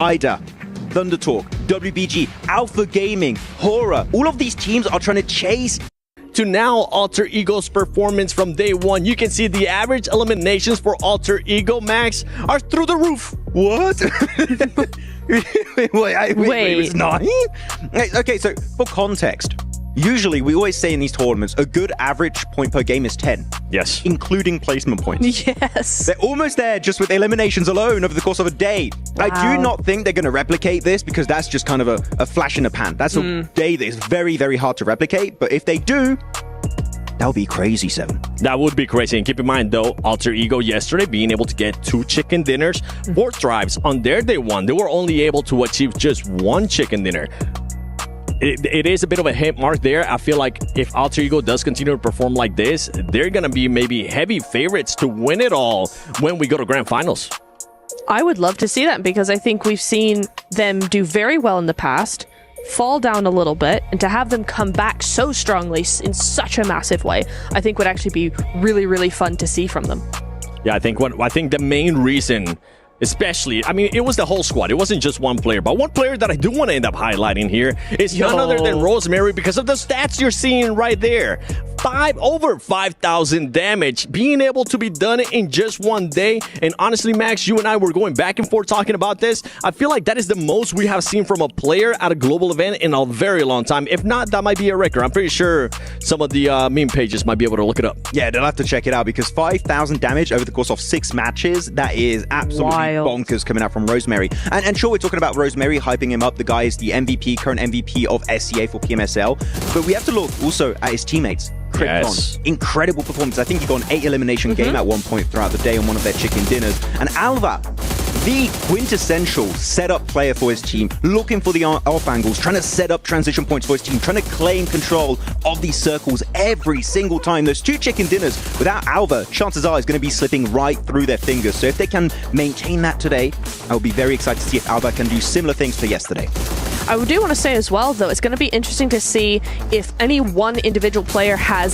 IDA, Thunder Talk, WBG, Alpha Gaming, Horror. All of these teams are trying to chase to now Alter Ego's performance from day one. You can see the average eliminations for Alter Ego Max are through the roof. What? wait, it was 9? Okay, so for context, usually we always say in these tournaments, a good average point per game is 10. Yes. Including placement points. Yes. They're almost there just with eliminations alone over the course of a day. Wow. I do not think they're going to replicate this because that's just kind of a flash in the pan. That's a day that is very, very hard to replicate. But if they do, that would be crazy, 7. That would be crazy. And keep in mind, though, Alter Ego yesterday being able to get 2 chicken dinners, 4 drives on their day 1. They were only able to achieve just 1 chicken dinner. It is a bit of a hit mark there. I feel like if Alter Ego does continue to perform like this, they're going to be maybe heavy favorites to win it all when we go to Grand Finals. I would love to see that because I think we've seen them do very well in the past, fall down a little bit, and to have them come back so strongly in such a massive way, I think would actually be really, really fun to see from them. Yeah, I think the main reason, especially, I mean, it was the whole squad. It wasn't just one player. But one player that I do want to end up highlighting here is none other than Rosemary because of the stats you're seeing right there. Over 5,000 damage being able to be done in just one day. And honestly, Max, you and I were going back and forth talking about this. I feel like that is the most we have seen from a player at a global event in a very long time. If not, that might be a record. I'm pretty sure some of the meme pages might be able to look it up. Yeah, they'll have to check it out because 5,000 damage over the course of 6 matches, that is absolutely bonkers coming out from Rosemary. And sure, we're talking about Rosemary, hyping him up. The guy is the MVP, current MVP of SCA for PMSL. But we have to look also at his teammates. Krypton, yes. Incredible performance. I think he got an 8 elimination game at one point throughout the day on one of their chicken dinners. And Alva, the quintessential setup player for his team, looking for the off angles, trying to set up transition points for his team, trying to claim control of these circles every single time. Those 2 chicken dinners without Alva, chances are, is going to be slipping right through their fingers. So if they can maintain that today, I will be very excited to see if Alva can do similar things to yesterday. I do want to say as well, though, it's going to be interesting to see if any one individual player has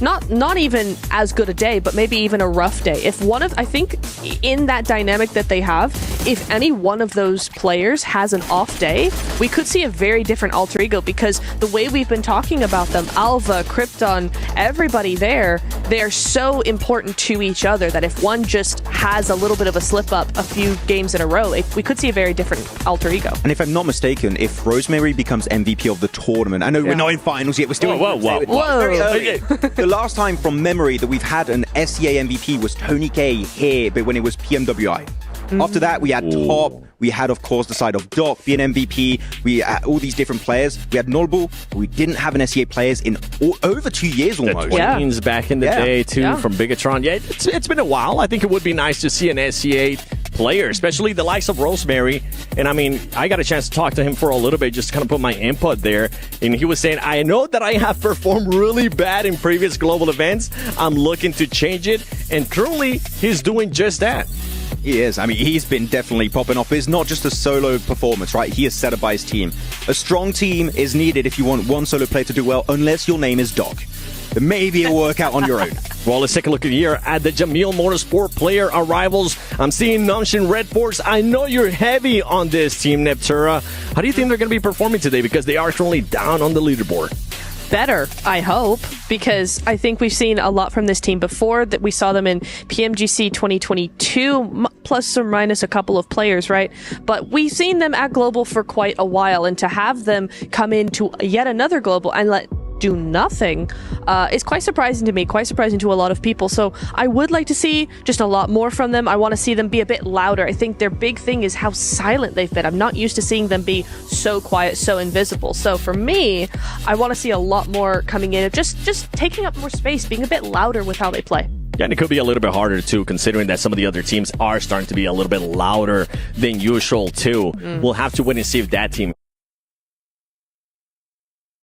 not even as good a day, but maybe even a rough day. If one of, I think in that dynamic that they have, if any one of those players has an off day, we could see a very different Alter Ego because the way we've been talking about them, Alva, Krypton, everybody there, they are so important to each other that if one just has a little bit of a slip up a few games in a row, we could see a very different Alter Ego. And if I'm not mistaken, if Rosemary becomes MVP of the tournament, I know we're not in finals yet, we're still very early. The last time from memory that we've had an SCA MVP was Tony K here, but when it was PMWI. After that, we had Top. We had, of course, the side of Doc being MVP. We had all these different players. We had Nolbu. We didn't have an SCA players in over 2 years almost. The Twins back in the day, too, from Bigatron. Yeah, it's been a while. I think it would be nice to see an SCA player, especially the likes of Rosemary. And I mean, I got a chance to talk to him for a little bit, just to kind of put my input there. And he was saying, I know that I have performed really bad in previous global events. I'm looking to change it. And truly, he's doing just that. He is. I mean, he's been definitely popping off. It's not just a solo performance, right? He is set up by his team. A strong team is needed if you want one solo player to do well, unless your name is Doc. Maybe it'll work out on your own. Well, let's take a look here at the Jamil Motorsport player arrivals. I'm seeing Namshin Red Force. I know you're heavy on this team, Neptura. How do you think they're going to be performing today? Because they are currently down on the leaderboard. Better, I hope, because I think we've seen a lot from this team before. That we saw them in PMGC 2022, plus or minus a couple of players, right? But we've seen them at Global for quite a while, and to have them come into yet another Global and do nothing is quite surprising to me, quite surprising to a lot of people. So I would like to see just a lot more from them. I want to see them be a bit louder. I think their big thing is how silent they've been. I'm not used to seeing them be so quiet, so invisible. So for me, I want to see a lot more coming in, just taking up more space, being a bit louder with how they play. Yeah, and it could be a little bit harder, too, considering that some of the other teams are starting to be a little bit louder than usual, too. We'll have to wait and see if that team